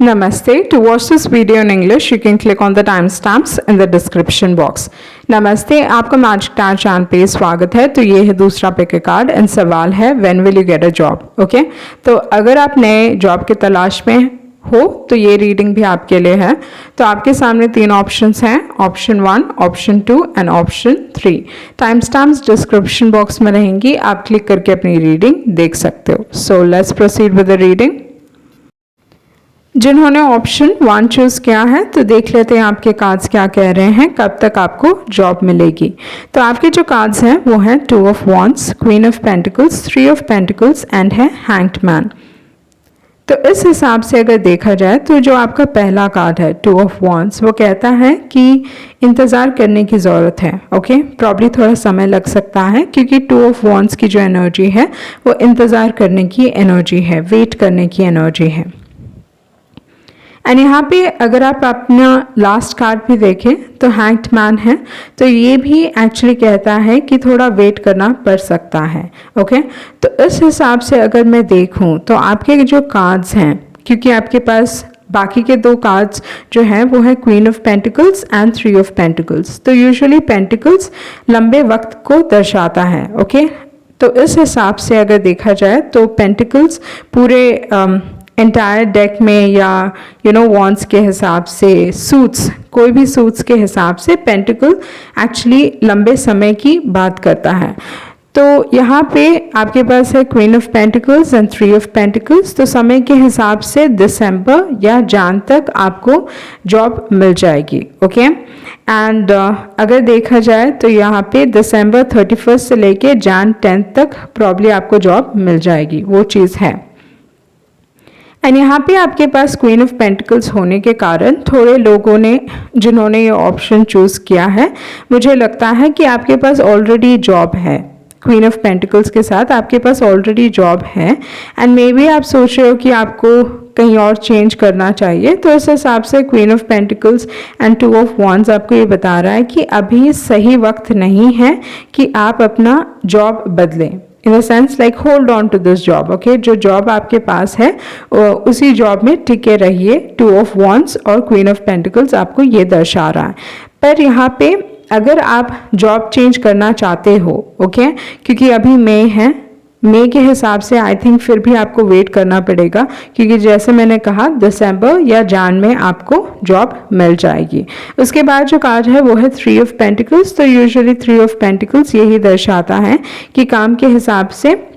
Namaste. To watch this video in English, you can click on the timestamps in the description box. नमस्ते, आपका magic टार channel पे स्वागत है। तो ये है दूसरा पिक कार्ड एंड सवाल है when will you get a job. Okay, तो अगर आप नए जॉब की तलाश में हो तो ये रीडिंग भी आपके लिए है। तो आपके सामने तीन ऑप्शंस हैं, option 1, option 2 and option 3। Time stamps description box में रहेंगी, आप क्लिक करके अपनी रीडिंग देख सकते हो। So let's proceed with the reading. जिन्होंने ऑप्शन 1 चूज किया है तो देख लेते हैं आपके कार्ड्स क्या कह रहे हैं, कब तक आपको जॉब मिलेगी। तो आपके जो कार्ड्स हैं वो हैं 2 of wands, queen of pentacles, 3 of pentacles and है हैंग्ड मैन। तो इस हिसाब से अगर देखा जाए तो जो आपका पहला कार्ड है 2 ऑफ वॉन्ड्स, वो कहता है कि इंतज़ार करने की ज़रूरत है। ओके, प्रॉब्ली थोड़ा समय लग सकता है क्योंकि 2 ऑफ वॉन्ड्स की जो एनर्जी है वो इंतज़ार करने की एनर्जी है, वेट करने की एनर्जी है। एंड यहाँ पे अगर आप अपना लास्ट कार्ड भी देखें तो हैंग्ड मैन है, तो ये भी एक्चुअली कहता है कि थोड़ा वेट करना पड़ सकता है। ओके, तो इस हिसाब से अगर मैं देखूं तो आपके जो कार्ड्स हैं, क्योंकि आपके पास बाकी के 2 कार्ड्स जो हैं वो है queen of pentacles and 3 of pentacles. तो यूजुअली पेंटिकल्स लंबे वक्त को दर्शाता है। ओके, तो इस हिसाब से अगर देखा जाए तो पेंटिकल्स पूरे एंटायर डेक में या वॉन्ड्स के हिसाब से, सूट्स, कोई भी सूट्स के हिसाब से पेंटिकल एक्चुअली लंबे समय की बात करता है। तो यहाँ पे आपके पास है queen of pentacles and 3 of pentacles. तो समय के हिसाब से दिसंबर या जान तक आपको जॉब मिल जाएगी। ओके, एंड अगर देखा जाए तो यहाँ पे दिसंबर 31 से लेके जान 10 तक प्रॉब्ली आपको जॉब मिल जाएगी, वो चीज़ है। एंड यहाँ पे आपके पास क्वीन ऑफ पेंटिकल्स होने के कारण थोड़े लोगों ने, जिन्होंने ये ऑप्शन चूज़ किया है, मुझे लगता है कि आपके पास ऑलरेडी जॉब है। क्वीन ऑफ पेंटिकल्स के साथ आपके पास ऑलरेडी जॉब है एंड मे बी आप सोच रहे हो कि आपको कहीं और चेंज करना चाहिए। तो इस हिसाब से queen of pentacles and 2 of wands आपको ये बता रहा है कि अभी सही वक्त नहीं है कि आप अपना जॉब बदलें। In the sense like hold on to this job. Okay, जो जॉब आपके पास है उसी जॉब में टिके रहिए। 2 ऑफ वॉन्ड्स और क्वीन ऑफ पेंटिकल्स आपको ये दर्शा रहा है। पर यहाँ पे अगर आप जॉब चेंज करना चाहते हो, ओके, क्योंकि अभी मई है, मई के हिसाब से आई थिंक फिर भी आपको वेट करना पड़ेगा क्योंकि जैसे मैंने कहा दिसंबर या जान में आपको जॉब मिल जाएगी। उसके बाद जो कार्ड है वो है 3 ऑफ पेंटिकल्स। तो यूजुअली 3 ऑफ पेंटिकल्स यही दर्शाता है कि काम के हिसाब से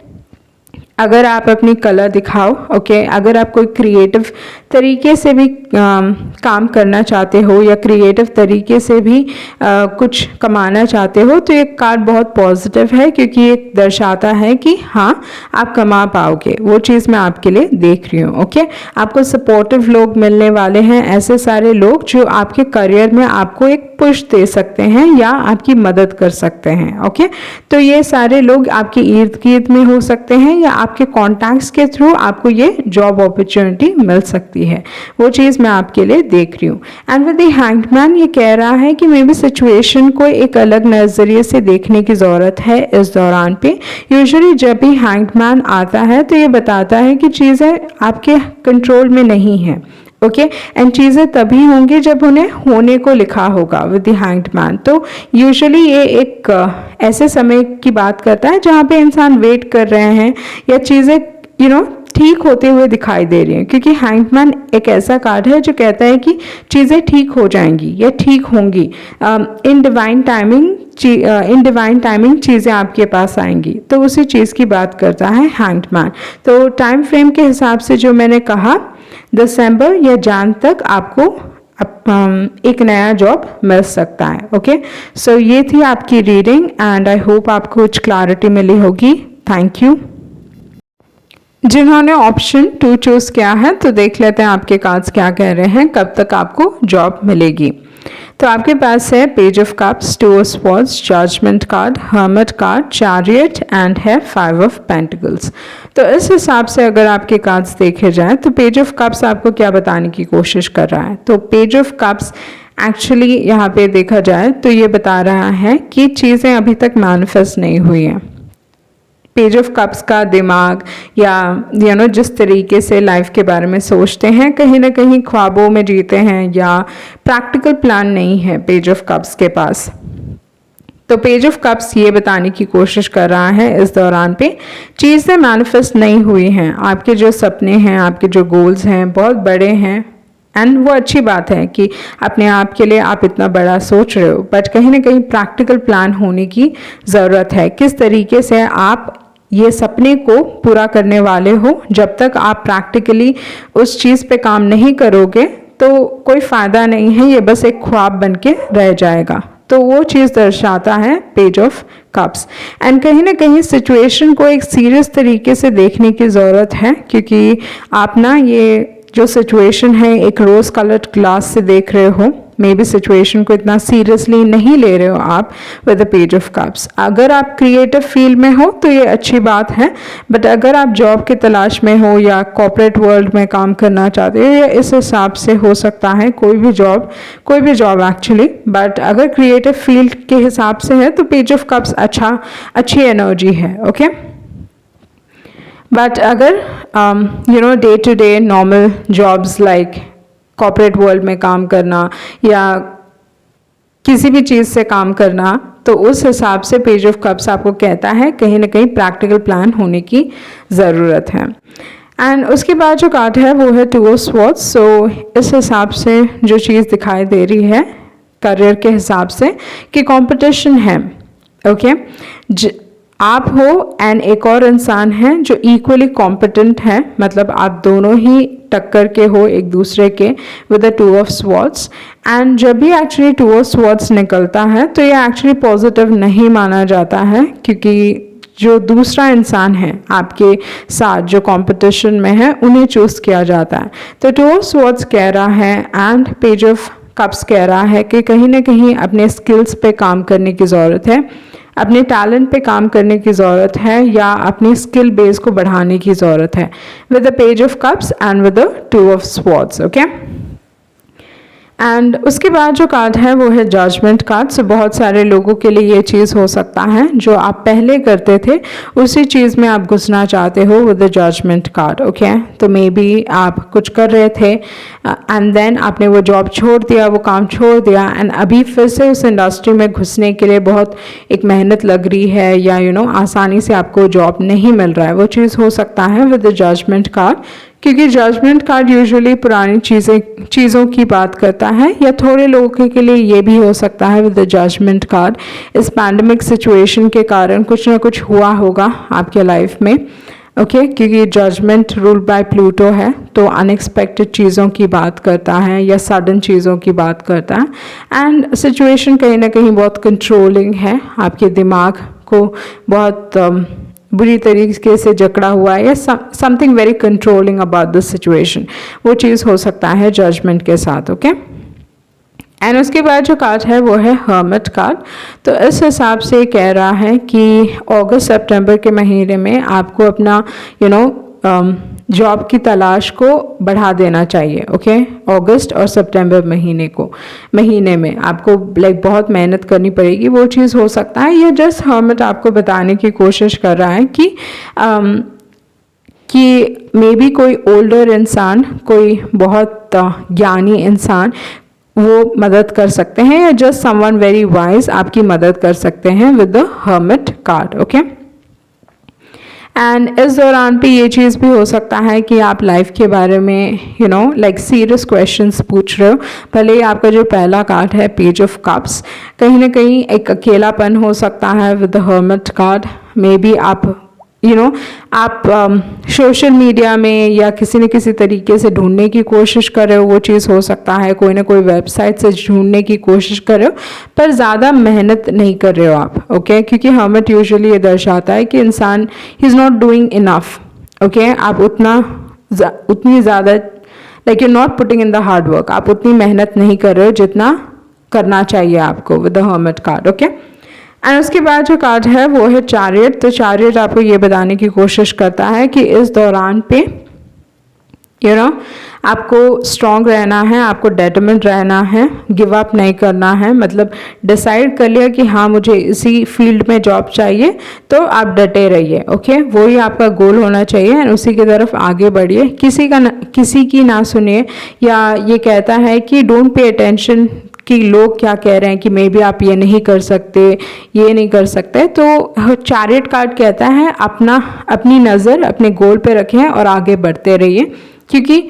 अगर आप अपनी कला दिखाओ, ओके, अगर आप कोई क्रिएटिव तरीके से भी काम करना चाहते हो या क्रिएटिव तरीके से भी कुछ कमाना चाहते हो तो ये कार्ड बहुत पॉजिटिव है क्योंकि ये दर्शाता है कि हाँ आप कमा पाओगे। वो चीज़ मैं आपके लिए देख रही हूँ। ओके, आपको सपोर्टिव लोग मिलने वाले हैं, ऐसे सारे लोग जो आपके करियर में आपको एक पुश दे सकते हैं या आपकी मदद कर सकते हैं। ओके, तो ये सारे लोग आपके इर्द गिर्द में हो सकते हैं या आपके कॉन्टैक्ट्स के थ्रू आपको ये जॉब अपॉर्चुनिटी मिल सकती है। वो चीज़ मैं आपके लिए देख रही हूँ। And with the hanged man ये कह रहा है कि मे बी सिचुएशन को एक अलग नज़रिए से देखने की ज़रूरत है इस दौरान पे। यूजुअली जब भी हैंग्ड मैन आता है तो ये बताता है कि चीज़ें आपके कंट्रोल में नहीं है। ओके, एंड चीज़ें तभी होंगी जब उन्हें होने को लिखा होगा विद द हैंग्ड मैन। तो यूजुअली ये एक ऐसे समय की बात करता है जहाँ पे इंसान वेट कर रहे हैं या चीज़ें ठीक होते हुए दिखाई दे रही हैं, क्योंकि हैंग्ड मैन एक ऐसा कार्ड है जो कहता है कि चीज़ें ठीक हो जाएंगी या ठीक होंगी। इन डिवाइन टाइमिंग चीज़ें आपके पास आएंगी। तो उसी चीज़ की बात करता है हैंग्ड मैन। तो टाइम फ्रेम के हिसाब से जो मैंने कहा दिसंबर या जान तक आपको एक नया जॉब मिल सकता है। ओके, सो ये थी आपकी रीडिंग एंड आई होप आपको कुछ क्लैरिटी मिली होगी। Thank you. जिन्होंने ऑप्शन 2 चूज़ किया है तो देख लेते हैं आपके कार्ड्स क्या कह रहे हैं, कब तक आपको जॉब मिलेगी। तो आपके पास है page of cups, 2 of swords, judgement card, hermit card, chariot and है 5 ऑफ पेंटिकल्स। तो इस हिसाब से अगर आपके कार्ड्स देखे जाएं तो पेज ऑफ कप्स आपको क्या बताने की कोशिश कर रहा है। तो पेज ऑफ कप्स एक्चुअली यहाँ पे देखा जाए तो ये बता रहा है कि चीज़ें अभी तक मैनिफेस्ट नहीं हुई हैं। पेज ऑफ कप्स का दिमाग या जिस तरीके से लाइफ के बारे में सोचते हैं, कहीं ना कहीं ख्वाबों में जीते हैं या प्रैक्टिकल प्लान नहीं है पेज ऑफ कप्स के पास। तो पेज ऑफ कप्स ये बताने की कोशिश कर रहा है इस दौरान पे चीज़ें मैनिफेस्ट नहीं हुई हैं, आपके जो सपने हैं, आपके जो गोल्स हैं बहुत बड़े हैं, एंड वो अच्छी बात है कि अपने आप के लिए आप इतना बड़ा सोच रहे हो, बट कहीं ना कहीं प्रैक्टिकल प्लान होने की ज़रूरत है। किस तरीके से आप ये सपने को पूरा करने वाले हो, जब तक आप प्रैक्टिकली उस चीज़ पे काम नहीं करोगे तो कोई फ़ायदा नहीं है, ये बस एक ख्वाब बन के रह जाएगा। तो वो चीज़ दर्शाता है पेज ऑफ कप्स। एंड कहीं ना कहीं सिचुएशन को एक सीरियस तरीके से देखने की ज़रूरत है, क्योंकि आप ना ये जो सिचुएशन है एक रोज़ कलर्ड ग्लास से देख रहे हो, मे बी सिचुएशन को इतना सीरियसली नहीं ले रहे हो आप with the page of cups. अगर आप क्रिएटिव फील्ड में हो तो ये अच्छी बात है, बट अगर आप जॉब की तलाश में हो या कॉर्पोरेट वर्ल्ड में काम करना चाहते हो, या इस हिसाब से हो सकता है कोई भी जॉब एक्चुअली, बट अगर क्रिएटिव फील्ड के हिसाब से है तो पेज ऑफ कप्स अच्छी एनर्जी है, ओके। बट अगर day to day normal jobs like corporate world में काम करना या किसी भी चीज़ से काम करना, तो उस हिसाब से पेज ऑफ कप्स आपको कहता है कहीं ना कहीं प्रैक्टिकल प्लान होने की ज़रूरत है। एंड उसके बाद जो कार्ड है वो है टू ऑफ स्वॉर्ड्स। सो इस हिसाब से जो चीज़ दिखाई दे रही है करियर के हिसाब से कि कंपटीशन है, ओके। आप हो एंड एक और इंसान है जो इक्वली कॉम्पिटेंट है, मतलब आप दोनों ही टक्कर के हो एक दूसरे के with the two of swords. And जब भी एक्चुअली टू ऑफ स्वॉर्ड्स निकलता है तो ये एक्चुअली पॉजिटिव नहीं माना जाता है, क्योंकि जो दूसरा इंसान है आपके साथ जो कंपटीशन में है उन्हें चूज किया जाता है। तो टू ऑफ स्वॉर्ड्स कह रहा है एंड पेज ऑफ कप्स कह रहा है कि कहीं ना कहीं अपने स्किल्स पे काम करने की ज़रूरत है, अपने टैलेंट पे काम करने की ज़रूरत है, या अपनी स्किल बेस को बढ़ाने की ज़रूरत है with the page of cups and with the two of swords, okay. And उसके बाद जो कार्ड है वो है जजमेंट कार्ड। सो बहुत सारे लोगों के लिए ये चीज़ हो सकता है जो आप पहले करते थे उसी चीज़ में आप घुसना चाहते हो with the judgement card, okay. तो मे बी आप कुछ कर रहे थे एंड देन आपने वो जॉब छोड़ दिया, वो काम छोड़ दिया, एंड अभी फिर से उस इंडस्ट्री में घुसने के लिए बहुत एक मेहनत लग रही है, या आसानी से आपको जॉब नहीं मिल रहा है। वो चीज़ हो सकता है विद द जजमेंट कार्ड, क्योंकि जजमेंट कार्ड यूजुअली पुरानी चीज़ों की बात करता है, या थोड़े लोगों के लिए ये भी हो सकता है विद द जजमेंट कार्ड इस पैंडमिक सिचुएशन के कारण कुछ ना कुछ हुआ होगा आपके लाइफ में, ओके। क्योंकि जजमेंट रूल बाय प्लूटो है, तो अनएक्सपेक्टेड चीज़ों की बात करता है या सडन चीज़ों की बात करता है। एंड सिचुएशन कहीं ना कहीं बहुत कंट्रोलिंग है, आपके दिमाग को बहुत बुरी तरीके से जकड़ा हुआ है, या something very controlling about this situation, वो चीज़ हो सकता है जजमेंट के साथ, ओके। एंड उसके बाद जो कार्ड है वो है हर्मिट कार्ड। तो इस हिसाब से कह रहा है कि अगस्त सितंबर के महीने में आपको अपना जॉब की तलाश को बढ़ा देना चाहिए, ओके। अगस्त और सितंबर महीने में आपको बहुत मेहनत करनी पड़ेगी, वो चीज़ हो सकता है। ये जस्ट हर्मिट आपको बताने की कोशिश कर रहा है कि मे बी कोई ओल्डर इंसान, कोई बहुत ज्ञानी इंसान वो मदद कर सकते हैं, या जस्ट समवन वेरी वाइज आपकी मदद कर सकते हैं with the hermit card, okay. And इस दौरान पे ये चीज़ भी हो सकता है कि आप लाइफ के बारे में लाइक सीरियस क्वेश्चंस पूछ रहे हो। भले ही आपका जो पहला कार्ड है पेज ऑफ कप्स, कहीं ना कहीं एक अकेलापन हो सकता है with the hermit card. May be आप आप सोशल मीडिया में या किसी न किसी तरीके से ढूंढने की कोशिश कर रहे हो, वो चीज़ हो सकता है। कोई ना कोई वेबसाइट से ढूंढने की कोशिश कर रहे हो, पर ज़्यादा मेहनत नहीं कर रहे हो आप, ओके। क्योंकि हर्मिट यूजुअली ये दर्शाता है कि इंसान he is not doing enough, okay. आप उतनी ज़्यादा like you not putting in the hard work, आप उतनी मेहनत नहीं कर रहे हो जितना करना चाहिए आपको with the hermit card, okay. And उसके बाद जो कार्ड है वो है चैरियट। तो चैरियट आपको ये बताने की कोशिश करता है कि इस दौरान पे यू नो आपको स्ट्रॉन्ग रहना है, आपको डेटरमिन्ड रहना है, गिव अप नहीं करना है। मतलब डिसाइड कर लिया कि हाँ मुझे इसी फील्ड में जॉब चाहिए, तो आप डटे रहिए। ओके, वही आपका गोल होना चाहिए एंड उसी की तरफ आगे बढ़िए। किसी की ना सुनिए, या ये कहता है कि डोंट पे अटेंशन कि लोग क्या कह रहे हैं कि मे बी आप ये नहीं कर सकते, ये नहीं कर सकते। तो चैरियट कार्ड कहता है अपनी नज़र अपने गोल पे रखें और आगे बढ़ते रहिए, क्योंकि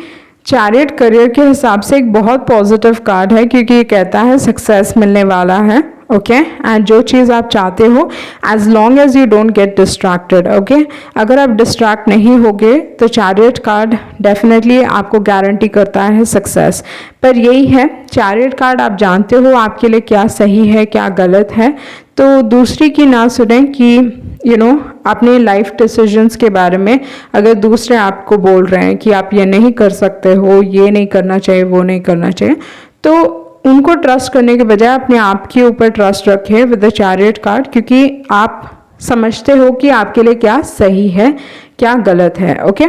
चैरियट करियर के हिसाब से एक बहुत पॉजिटिव कार्ड है, क्योंकि ये कहता है सक्सेस मिलने वाला है। ओके, एंड जो चीज़ आप चाहते हो, as long as you don't get distracted. Okay, अगर आप डिस्ट्रैक्ट नहीं होगे तो चैरियट कार्ड डेफिनेटली आपको गारंटी करता है सक्सेस। पर यही है, चैरियट कार्ड आप जानते हो आपके लिए क्या सही है क्या गलत है, तो दूसरी की ना सुने कि अपने लाइफ डिसीजंस के बारे में अगर दूसरे आपको बोल रहे हैं कि आप ये नहीं कर सकते हो, ये नहीं करना चाहिए, वो नहीं करना चाहिए, तो उनको ट्रस्ट करने के बजाय अपने आप के ऊपर ट्रस्ट रखें विद द चैरियट कार्ड, क्योंकि आप समझते हो कि आपके लिए क्या सही है क्या गलत है। ओके,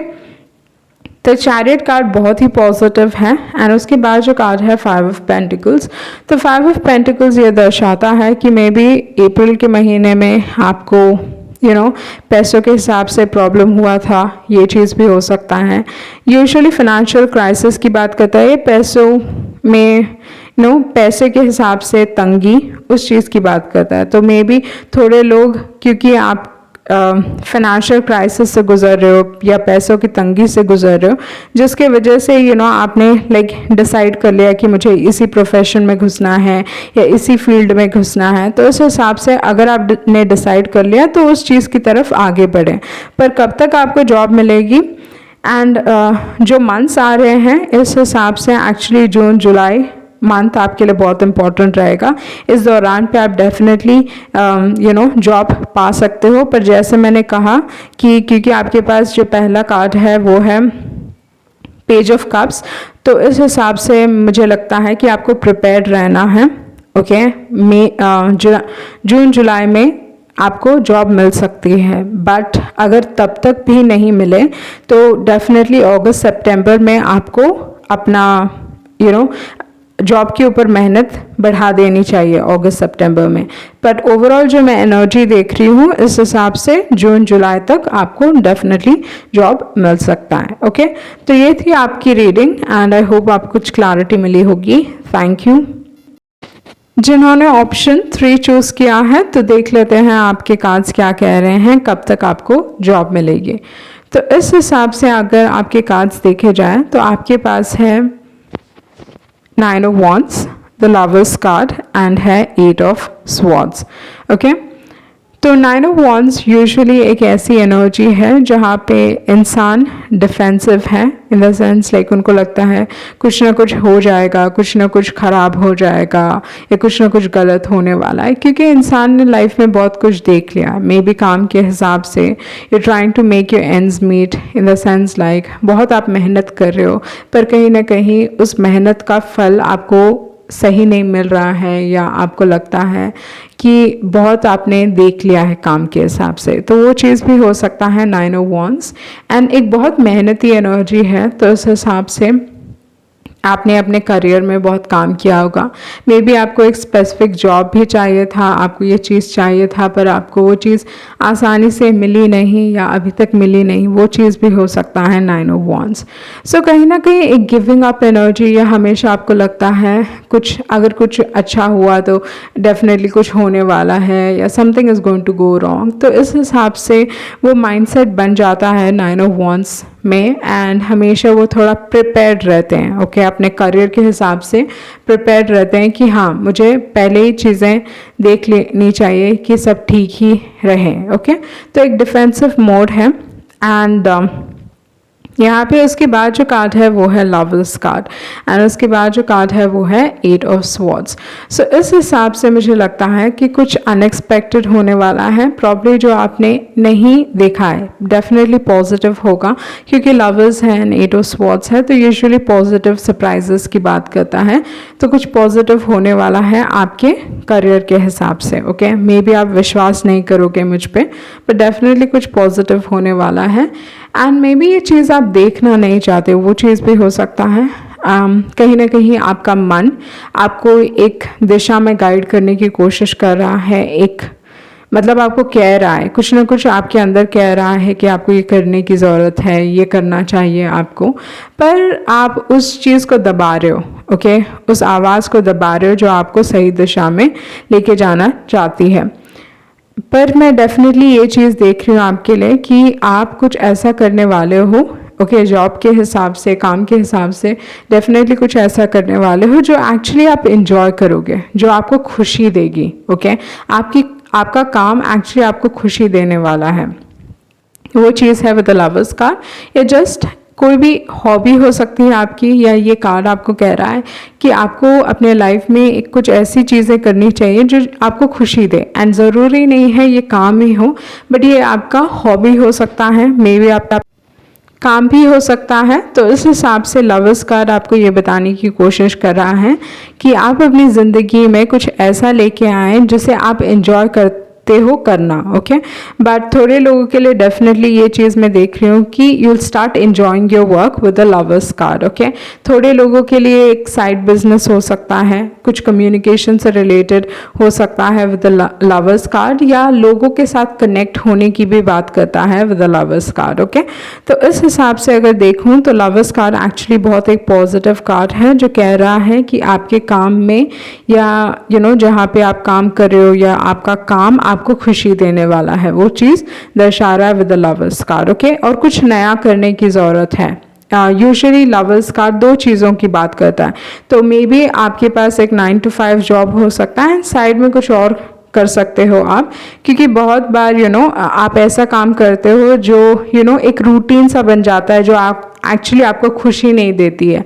तो चैरियट कार्ड बहुत ही पॉजिटिव है। एंड उसके बाद जो कार्ड है 5 ऑफ पेंटिकल्स, तो 5 ऑफ पेंटिकल्स ये दर्शाता है कि मे बी अप्रैल के महीने में आपको पैसों के हिसाब से प्रॉब्लम हुआ था, ये चीज़ भी हो सकता है। यूजुअली फाइनेंशियल क्राइसिस की बात करता है, पैसों में पैसे के हिसाब से तंगी, उस चीज़ की बात करता है। तो मे बी थोड़े लोग, क्योंकि आप फाइनेंशियल क्राइसिस से गुजर रहे हो या पैसों की तंगी से गुजर रहे हो, जिसके वजह से आपने डिसाइड कर लिया कि मुझे इसी प्रोफेशन में घुसना है या इसी फील्ड में घुसना है, तो उस हिसाब से अगर आपने डिसाइड कर लिया तो उस चीज़ की तरफ आगे बढ़ें। पर कब तक आपको जॉब मिलेगी एंड जो मंथ्स आ रहे हैं इस हिसाब से एक्चुअली जून जुलाई मंथ आपके लिए बहुत इंपॉर्टेंट रहेगा। इस दौरान पे आप डेफिनेटली जॉब पा सकते हो। पर जैसे मैंने कहा कि क्योंकि आपके पास जो पहला कार्ड है वो है पेज ऑफ कप्स, तो इस हिसाब से मुझे लगता है कि आपको प्रिपेयर्ड रहना है। ओके, जून जुलाई में आपको जॉब मिल सकती है, बट अगर तब तक भी नहीं मिले तो डेफिनेटली अगस्त सितंबर में आपको अपना जॉब के ऊपर मेहनत बढ़ा देनी चाहिए अगस्त सितंबर में। बट ओवरऑल जो मैं एनर्जी देख रही हूँ इस हिसाब से जून जुलाई तक आपको डेफिनेटली जॉब मिल सकता है। ओके, तो ये थी आपकी रीडिंग एंड आई होप आपको कुछ क्लैरिटी मिली होगी। Thank you. जिन्होंने ऑप्शन 3 चूज़ किया है, तो देख लेते हैं आपके कार्ड्स क्या कह रहे हैं, कब तक आपको जॉब मिलेगी। तो इस हिसाब से अगर आपके कार्ड्स देखे जाएं तो आपके पास है 9 of Wands, the Lovers card and है 8 of Swords। ओके, तो 9 of Wands यूजुअली एक ऐसी एनर्जी है जहाँ पे इंसान डिफेंसिव है, इन द सेंस उनको लगता है कुछ ना कुछ हो जाएगा, कुछ ना कुछ ख़राब हो जाएगा या कुछ ना कुछ गलत होने वाला है, क्योंकि इंसान ने लाइफ में बहुत कुछ देख लिया। मे बी काम के हिसाब से you trying to make your ends meet, in the sense बहुत आप मेहनत कर रहे हो पर कहीं ना कहीं उस मेहनत का फल आपको सही नहीं मिल रहा है, या आपको लगता है कि बहुत आपने देख लिया है काम के हिसाब से, तो वो चीज़ भी हो सकता है 9 of Wands। एंड एक बहुत मेहनती एनर्जी है, तो उस हिसाब से आपने अपने करियर में बहुत काम किया होगा। मे बी आपको एक स्पेसिफिक जॉब भी चाहिए था, आपको ये चीज़ चाहिए था, पर आपको वो चीज़ आसानी से मिली नहीं या अभी तक मिली नहीं, वो चीज़ भी हो सकता है 9 of Wands। सो कहीं ना कहीं एक गिविंग अप एनर्जी, या हमेशा आपको लगता है अगर कुछ अच्छा हुआ तो डेफिनेटली कुछ होने वाला है या something is going to go wrong, तो इस हिसाब से वो माइंडसेट बन जाता है 9 of Wands में। एंड हमेशा वो थोड़ा प्रिपेयर्ड रहते हैं। ओके, अपने करियर के हिसाब से प्रिपेयर्ड रहते हैं कि हाँ मुझे पहले ही चीज़ें देख लेनी चाहिए कि सब ठीक ही रहे। ओके, तो एक डिफेंसिव मोड है। एंड यहाँ पे उसके बाद जो कार्ड है वो है लवर्स कार्ड, एंड उसके बाद जो कार्ड है वो है 8 of Swords। सो इस हिसाब से मुझे लगता है कि कुछ अनएक्सपेक्टेड होने वाला है, प्रॉब्ली जो आपने नहीं देखा है, डेफिनेटली पॉजिटिव होगा, क्योंकि लवर्स है एंड 8 of Swords है, तो यूजुअली पॉजिटिव सरप्राइजेस की बात करता है, तो कुछ पॉजिटिव होने वाला है आपके करियर के हिसाब से। ओके, मे बी आप विश्वास नहीं करोगे मुझ पर, बट डेफिनेटली कुछ पॉजिटिव होने वाला है। एंड मे बी ये चीज़ आप देखना नहीं चाहते, वो चीज़ भी हो सकता है। कहीं ना कहीं आपका मन आपको एक दिशा में गाइड करने की कोशिश कर रहा है, एक मतलब आपको कह रहा है, कुछ ना कुछ आपके अंदर कह रहा है कि आपको ये करने की ज़रूरत है, ये करना चाहिए आपको, पर आप उस चीज़ को दबा रहे हो। ओके, उस आवाज़ को दबा रहे हो जो आपको सही दिशा में लेके जाना चाहती है। पर मैं डेफिनेटली ये चीज़ देख रही हूँ आपके लिए कि आप कुछ ऐसा करने वाले हो, ओके, जॉब के हिसाब से, काम के हिसाब से डेफिनेटली कुछ ऐसा करने वाले हो जो एक्चुअली आप इंजॉय करोगे, जो आपको खुशी देगी। ओके, आपका काम एक्चुअली आपको खुशी देने वाला है। वो चीज़ है विद द लवर्स कार्ड। या जस्ट कोई भी हॉबी हो सकती है आपकी, या ये कार्ड आपको कह रहा है कि आपको अपने लाइफ में कुछ ऐसी चीज़ें करनी चाहिए जो आपको खुशी दे। एंड ज़रूरी नहीं है ये काम ही हो, बट ये आपका हॉबी हो सकता है, मे बी आपका काम भी हो सकता है। तो इस हिसाब से लवर्स कार्ड आपको ये बताने की कोशिश कर रहा है कि आप अपनी ज़िंदगी में कुछ ऐसा लेके आए जिसे आप एंजॉय करते हो करना। ओके, बट थोड़े लोगों के लिए डेफिनेटली ये चीज़ मैं देख रही हूँ कि you will start enjoying your work with the lovers card. Okay, थोड़े लोगों के लिए एक साइड बिजनेस हो सकता है, कुछ कम्युनिकेशन से रिलेटेड हो सकता है विद द लवर्स कार्ड, या लोगों के साथ कनेक्ट होने की भी बात करता है with the lovers card. Okay, तो इस हिसाब से अगर देखूँ तो लवर्स कार्ड एक्चुअली बहुत एक पॉजिटिव कार्ड है जो कह रहा है कि आपके काम में, या जहाँ पे आप काम कर रहे हो, या आपका काम आपको खुशी देने वाला है, वो चीज़ दर्शा रहा है with the lovers card. Okay, और कुछ नया करने की ज़रूरत है। यूजुअली लवर्स कार्ड दो चीज़ों की बात करता है, तो मे बी आपके पास एक 9 to 5 जॉब हो सकता है, साइड में कुछ और कर सकते हो आप, क्योंकि बहुत बार आप ऐसा काम करते हो जो एक रूटीन सा बन जाता है, जो आप एक्चुअली आपको खुशी नहीं देती है।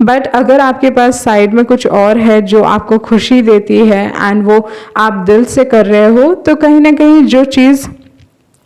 बट अगर आपके पास साइड में कुछ और है जो आपको खुशी देती है, एंड वो आप दिल से कर रहे हो, तो कहीं ना कहीं जो चीज़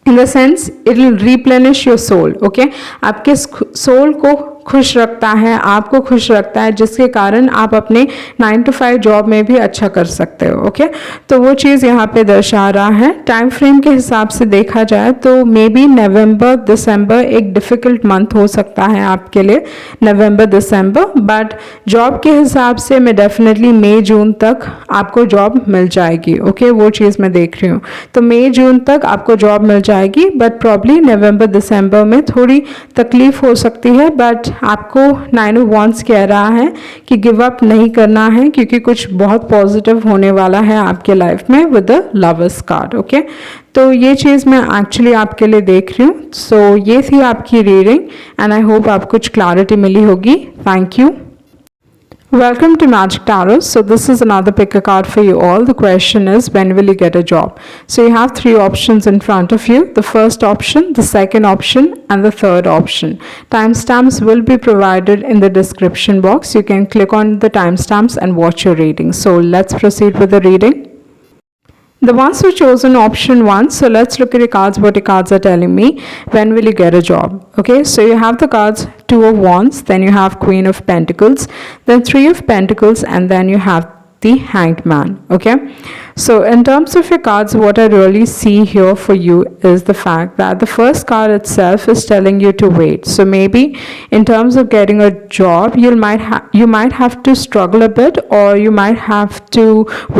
in the sense it will replenish your soul. Okay, आपके सोल को खुश रखता है, आपको खुश रखता है, जिसके कारण आप अपने 9 to 5 जॉब में भी अच्छा कर सकते हो। ओके, तो वो चीज़ यहाँ पे दर्शा रहा है। टाइम फ्रेम के हिसाब से देखा जाए तो मे बी नवंबर दिसंबर एक डिफ़िकल्ट मंथ हो सकता है आपके लिए, नवंबर दिसंबर, बट जॉब के हिसाब से मैं डेफिनेटली मई जून तक आपको जॉब मिल जाएगी। ओके, वो चीज़ मैं देख रही हूँ, तो मई जून तक आपको जॉब मिल जाएगी, बट प्रॉब्ली नवंबर दिसंबर में थोड़ी तकलीफ हो सकती है। बट आपको 9 of Wands कह रहा है कि गिव अप नहीं करना है, क्योंकि कुछ बहुत पॉजिटिव होने वाला है आपके लाइफ में with the lovers card. Okay, तो ये चीज़ मैं एक्चुअली आपके लिए देख रही हूँ। सो ये थी आपकी रीडिंग, एंड आई होप आपको कुछ क्लैरिटी मिली होगी। Thank you. Welcome to Magic Tarot. So this is another pick a card for you all. The question is, when will you get a job? So you have three options in front of you. The first option, the second option, and the third option. Timestamps will be provided in the description box. You can click on the timestamps and watch your reading. So let's proceed with the reading. The ones who chosen option 1, so let's look at the cards, what the cards are telling me. When will you get a job? Okay, so you have the cards 2 of Wands, then you have Queen of Pentacles, then 3 of Pentacles, and then you have the Hanged Man. Okay, so in terms of your cards, what I really see here for you is the fact that the first card itself is telling you to wait. So maybe in terms of getting a job, you might have to struggle a bit, or you might have to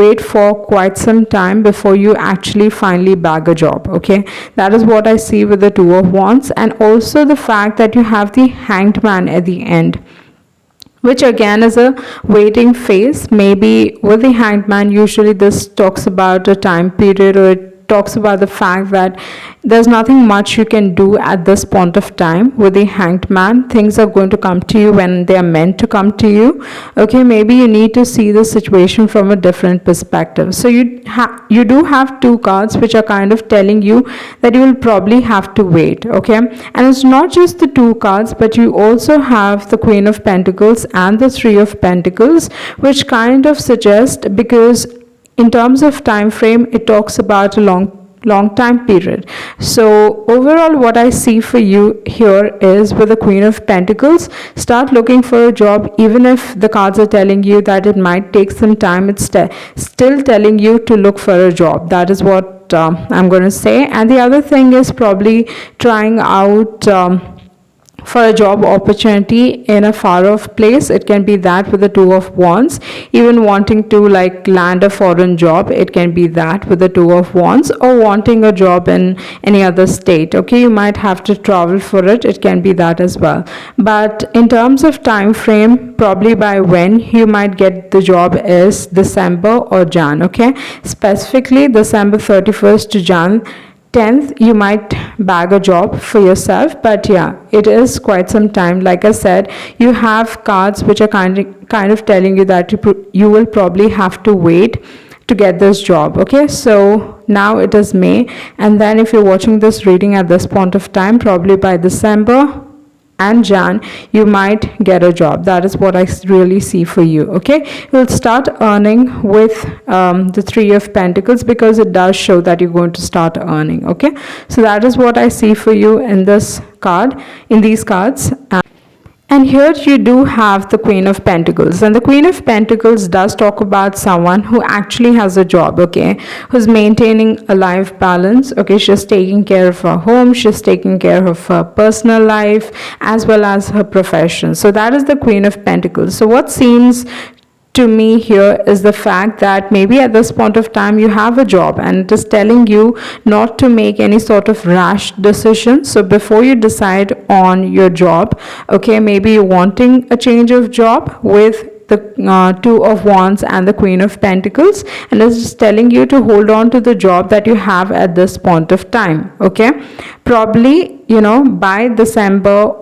wait for quite some time before you actually finally bag a job. Okay, that is what I see with the 2 of Wands, and also the fact that you have the Hanged Man at the end, which again is a waiting phase. Maybe with the Hanged Man, usually this talks about a time period, or it talks about the fact that there's nothing much you can do at this point of time. With the Hanged Man, things are going to come to you when they are meant to come to you. Okay, maybe you need to see the situation from a different perspective. So you do have two cards which are kind of telling you that you will probably have to wait. Okay, and it's not just the two cards, but you also have the Queen of Pentacles and the 3 of Pentacles, which kind of suggest, because in terms of time frame, it talks about a long time period. So overall, what I see for you here is, with the Queen of Pentacles, start looking for a job. Even if the cards are telling you that it might take some time, it's still telling you to look for a job. That is what I'm going to say. And the other thing is probably trying out for a job opportunity in a far off place. It can be that with the Two of Wands. Even wanting to like land a foreign job, it can be that with the Two of Wands, or wanting a job in any other state. Okay, you might have to travel for it. It can be that as well. But in terms of time frame, probably by when you might get the job is December or Jan. Okay, specifically December 31st to Jan 10th you might bag a job for yourself. But yeah, it is quite some time. Like I said, you have cards which are kind of telling you that you will probably have to wait to get this job. Okay, so now it is May, and then if you're watching this reading at this point of time, probably by December and Jan you might get a job. That is what I really see for you. Okay, you'll start earning with the Three of Pentacles, because it does show that you're going to start earning. Okay, so that is what I see for you in this card, in these cards. And here you do have the Queen of Pentacles, and the Queen of Pentacles does talk about someone who actually has a job, okay, who's maintaining a life balance. Okay, she's taking care of her home, she's taking care of her personal life as well as her profession. So that is the Queen of Pentacles. So what seems to me here is the fact that maybe at this point of time you have a job, and it is telling you not to make any sort of rash decision. So before you decide on your job, okay, maybe you're wanting a change of job with the Two of Wands and the Queen of Pentacles, and it's just telling you to hold on to the job that you have at this point of time. Okay, probably, you know, by December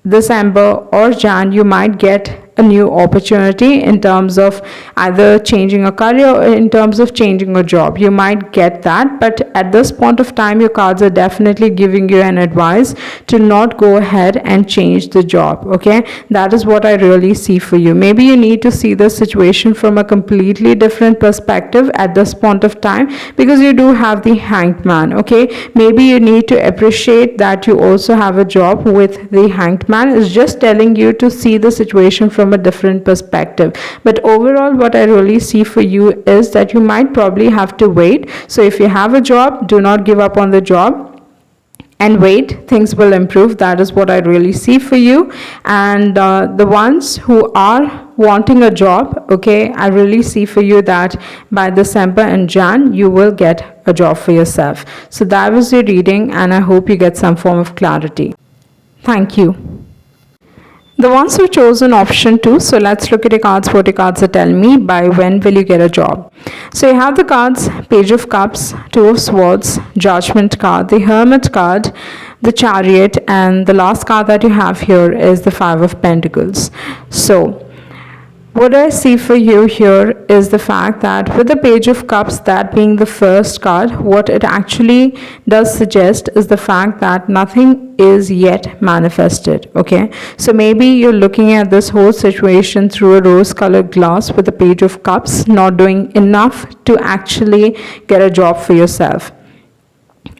or Jan you might get a new opportunity in terms of either changing a career or in terms of changing a job. You might get that, but at this point of time your cards are definitely giving you an advice to not go ahead and change the job. Okay, that is what I really see for you. Maybe you need to see the situation from a completely different perspective at this point of time, because you do have the Hanged Man. Okay, maybe you need to appreciate that you also have a job with the Hanged Man. It's just telling you to see the situation from a different perspective. But overall what I really see for you is that you might probably have to wait. So if you have a job, do not give up on the job and wait, things will improve. That is what I really see for you. And the ones who are wanting a job, okay, I really see for you that by December and Jan you will get a job for yourself. So that was your reading, and I hope you get some form of clarity. Thank you. The ones who chosen option 2, so let's look at the cards. What the cards are telling me, by when will you get a job. So you have the cards Page of Cups, Two of Swords, Judgment card, the Hermit card, the Chariot, and the last card that you have here is the Five of Pentacles. So what I see for you here is the fact that with the Page of Cups, that being the first card, what it actually does suggest is the fact that nothing is yet manifested. Okay, so maybe you're looking at this whole situation through a rose-colored glass with the Page of Cups, not doing enough to actually get a job for yourself,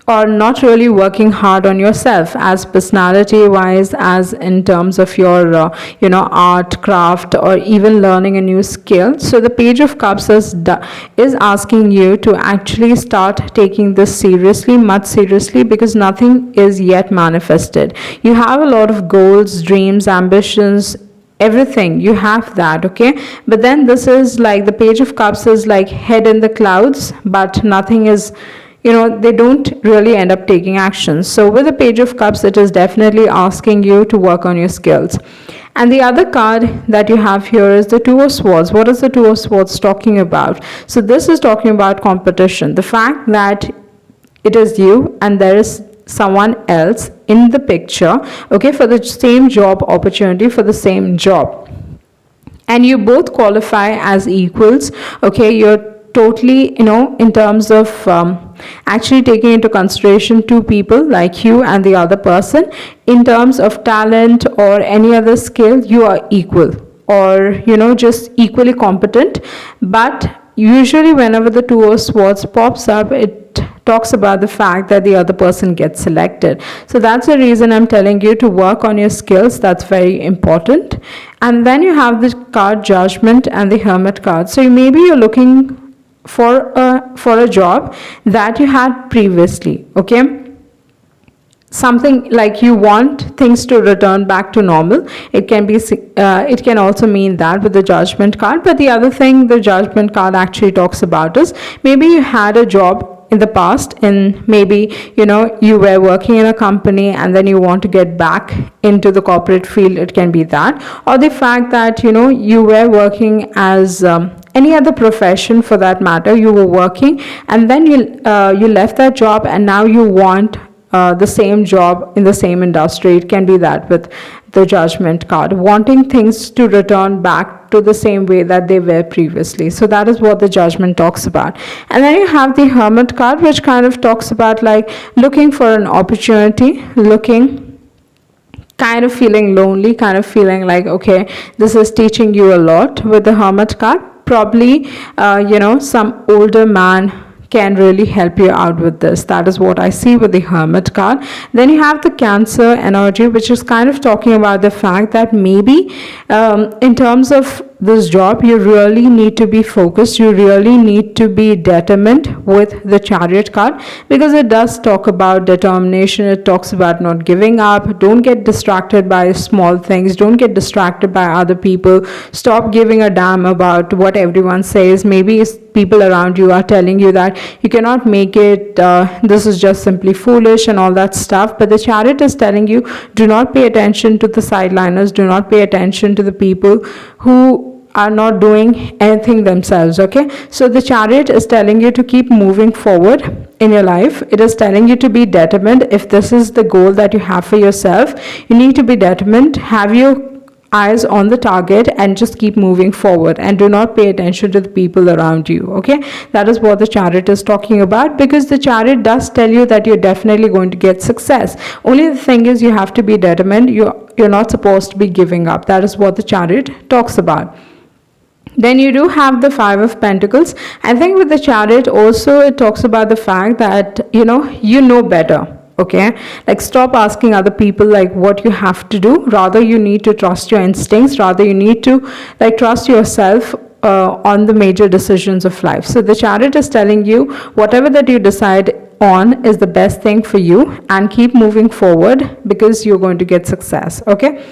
or not really working hard on yourself as personality wise, as in terms of your art, craft, or even learning a new skill. So the Page of Cups is asking you to actually start taking this seriously, much seriously, because nothing is yet manifested. You have a lot of goals, dreams, ambitions, everything, you have that. Okay, but then this is like the Page of Cups is like head in the clouds, but nothing is, they don't really end up taking action. So with the Page of Cups, it is definitely asking you to work on your skills. And the other card that you have here is the Two of Swords. What is the Two of Swords talking about? So this is talking about competition. The fact that it is you and there is someone else in the picture, okay, for the same job opportunity, for the same job. And you both qualify as equals. Okay, you're totally, in terms of actually taking into consideration two people like you and the other person, in terms of talent or any other skill, you are equal, or just equally competent. But usually whenever the Two of Swords pops up, it talks about the fact that the other person gets selected. So that's the reason I'm telling you to work on your skills. That's very important. And then you have the card Judgment and the Hermit card. So maybe you're looking for a job that you had previously. Okay, something like you want things to return back to normal. It can be it can also mean that with the judgment card. But the other thing the judgment card actually talks about is maybe you had a job in the past, and maybe you were working in a company and then you want to get back into the corporate field. It can be that, or the fact that you were working as any other profession for that matter. You were working and then you left that job, and now you want the same job in the same industry. It can be that with the judgment card, wanting things to return back to the same way that they were previously. So that is what the judgment talks about. And then you have the hermit card, which kind of talks about like looking for an opportunity, kind of feeling lonely, kind of feeling like, okay, this is teaching you a lot. With the hermit card, probably some older man can really help you out with this. That is what I see with the hermit card. Then you have the Cancer energy, which is kind of talking about the fact that maybe in terms of this job, you really need to be focused, you really need to be determined with the Chariot card, because it does talk about determination. It talks about not giving up. Don't get distracted by small things, don't get distracted by other people. Stop giving a damn about what everyone says. Maybe people around you are telling you that you cannot make it, this is just simply foolish and all that stuff. But the Chariot is telling you, do not pay attention to the sideliners, do not pay attention to the people who are not doing anything themselves. Okay, so the Chariot is telling you to keep moving forward in your life. It is telling you to be determined. If this is the goal that you have for yourself, you need to be determined, have your eyes on the target, and just keep moving forward, and do not pay attention to the people around you. Okay, that is what the Chariot is talking about, because the Chariot does tell you that you're definitely going to get success. Only the thing is, you have to be determined. You're not supposed to be giving up. That is what the Chariot talks about. Then you do have the Five of Pentacles. I think with the Chariot also, it talks about the fact that you know better. Okay, like stop asking other people like what you have to do. Rather, you need to trust your instincts. Rather, you need to like trust yourself on the major decisions of life. So the Chariot is telling you, whatever that you decide on is the best thing for you, and keep moving forward, because you're going to get success. Okay.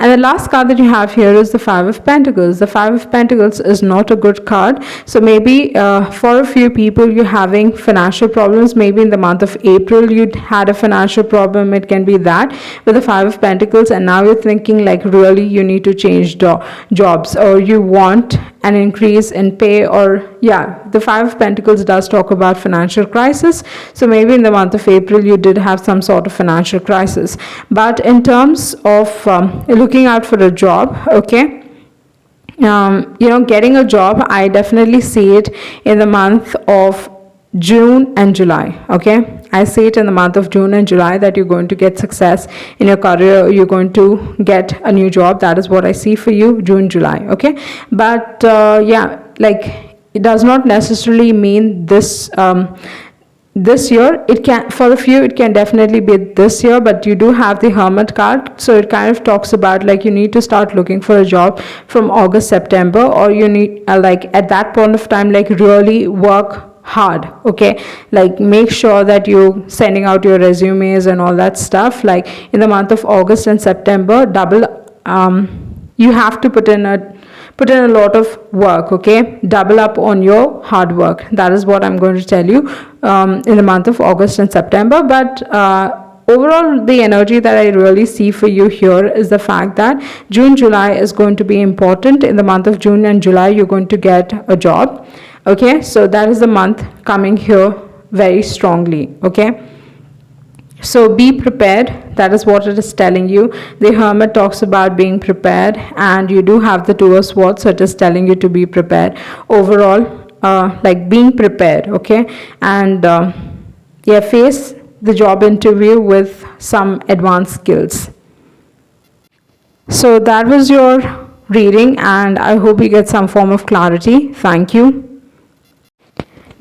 And the last card that you have here is the Five of Pentacles. The Five of Pentacles is not a good card. So maybe for a few people, you're having financial problems. Maybe in the month of April, you had a financial problem. It can be that with the Five of Pentacles. And now you're thinking like really you need to change jobs, or you want an increase in pay, or yeah, the Five of Pentacles does talk about financial crisis. So maybe in the month of April, you did have some sort of financial crisis. But in terms of looking out for a job, okay, getting a job, I definitely see it in the month of June and July. Okay, I see it in the month of June and July that you're going to get success in your career. You're going to get a new job. That is what I see for you, June, July. Okay, but yeah, like it does not necessarily mean this this year. It can, for a few, it can definitely be this year, but you do have the Hermit card. So it kind of talks about like you need to start looking for a job from August, September, or you need like at that point of time, like really work hard. Okay, like make sure that you sending out your resumes and all that stuff. Like in the month of August and September, double you have to put in a lot of work. Okay, double up on your hard work. That is what I'm going to tell you in the month of August and September. But overall, the energy that I really see for you here is the fact that June, July is going to be important. In the month of June and July, you're going to get a job. Okay, so that is the month coming here very strongly. Okay, so be prepared. That is what it is telling you. The Hermit talks about being prepared, and you do have the Two of Swords, so it is telling you to be prepared overall, like being prepared. Okay, and yeah, face the job interview with some advanced skills. So that was your reading, and I hope you get some form of clarity. Thank you.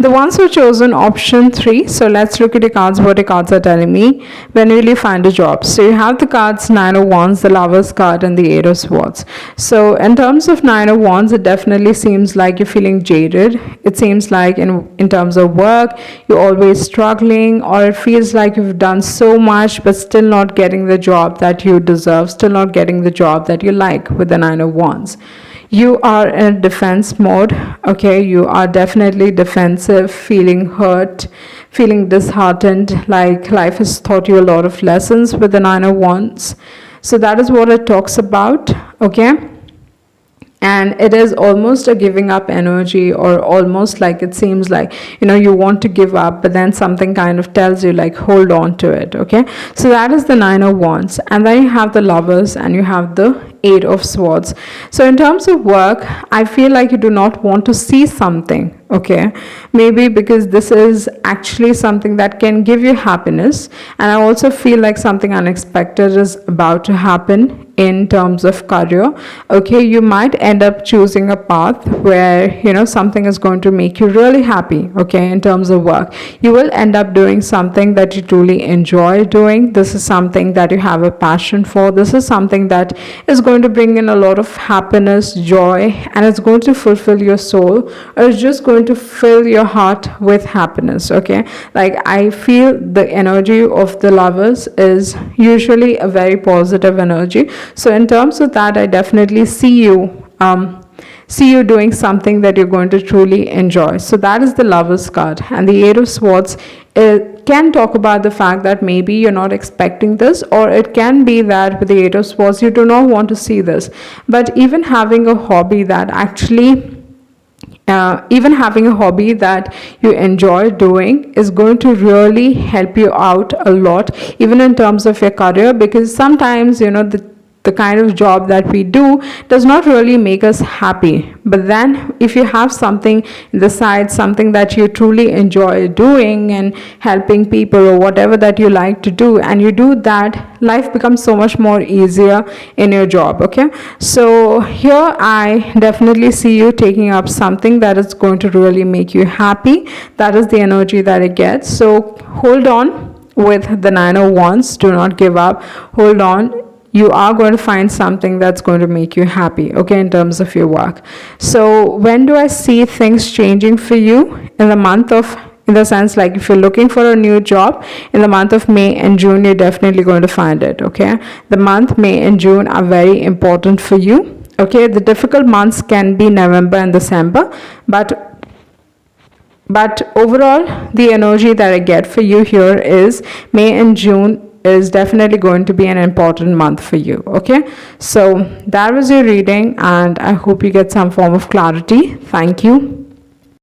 The ones who chosen option 3, so let's look at the cards, what the cards are telling me. When will you find a job? So you have the cards 9 of Wands, the Lovers card, and the 8 of Swords. So in terms of 9 of Wands, it definitely seems like you're feeling jaded. It seems like in terms of work, you're always struggling, or it feels like you've done so much but still not getting the job that you deserve, still not getting the job that you like with the 9 of Wands. You are in a defense mode, okay? You are definitely defensive, feeling hurt, feeling disheartened, like life has taught you a lot of lessons with the 9 of Wands. So that is what it talks about, okay? And it is almost a giving up energy, or almost like it seems like you want to give up, but then something kind of tells you like hold on to it, okay? So that is the 9 of Wands. And then you have the Lovers and you have the 8 of Swords. So in terms of work, I feel like you do not want to see something, okay? Maybe because this is actually something that can give you happiness, and I also feel like something unexpected is about to happen in terms of career, okay? You might end up choosing a path where something is going to make you really happy, okay? In terms of work, you will end up doing something that you truly enjoy doing. This is something that you have a passion for. This is something that is going to bring in a lot of happiness, joy, and it's going to fulfill your soul, or it's just going to fill your heart with happiness, okay? Like I feel the energy of the Lovers is usually a very positive energy. So in terms of that, I definitely see you doing something that you're going to truly enjoy. So that is the Lovers card. And the 8 of Swords, it can talk about the fact that maybe you're not expecting this, or it can be that with the 8 of Swords you do not want to see this. But even having a hobby that you enjoy doing is going to really help you out a lot, even in terms of your career, because sometimes the kind of job that we do does not really make us happy. But then if you have something in the side, something that you truly enjoy doing and helping people, or whatever that you like to do, and you do that, life becomes so much more easier in your job, okay? So here I definitely see you taking up something that is going to really make you happy. That is the energy that it gets. So hold on with the 9 of Wands. Do not give up. Hold on. You are going to find something that's going to make you happy, okay, in terms of your work. So when do I see things changing for you? In the sense, like if you're looking for a new job, in the month of May and June, you're definitely going to find it, okay? The month May and June are very important for you, okay? The difficult months can be November and December, but overall, the energy that I get for you here is May and June is definitely going to be an important month for you, okay? So that was your reading, and I hope you get some form of clarity. Thank you.